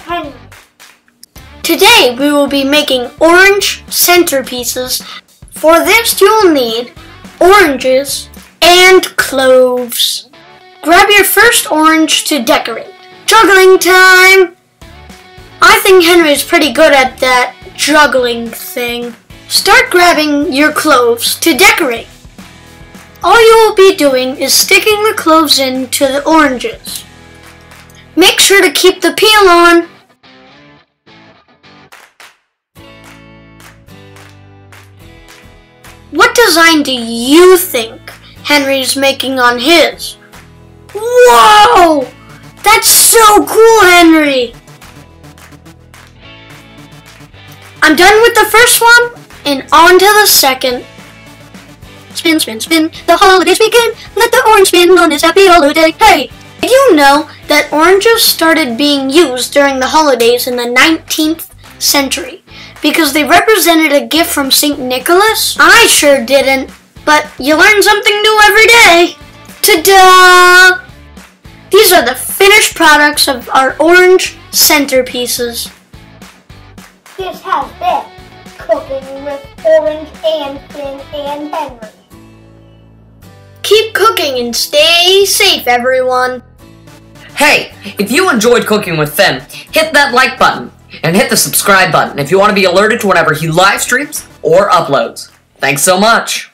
Henry. Today we will be making orange centerpieces. For this you'll need oranges and cloves. Grab your first orange to decorate. Juggling time! I think Henry's pretty good at that juggling thing. Start grabbing your cloves to decorate. All you will be doing is sticking the cloves into the oranges. Make sure to keep the peel on. What design do you think Henry's making on his? Whoa! That's so cool, Henry! I'm done with the first one, and on to the second. Spin, spin, spin, the holidays begin. Let the orange spin on this happy holiday. Hey, did you know that oranges started being used during the holidays in the 19th century because they represented a gift from St. Nicholas? I sure didn't, but you learn something new every day. Ta-da! These are the finished products of our orange centerpieces. This has been Cooking with Orange and Finn and Henry. Keep cooking and stay safe, everyone. Hey, if you enjoyed Cooking with Finn, hit that like button and hit the subscribe button if you want to be alerted to whenever he live streams or uploads. Thanks so much.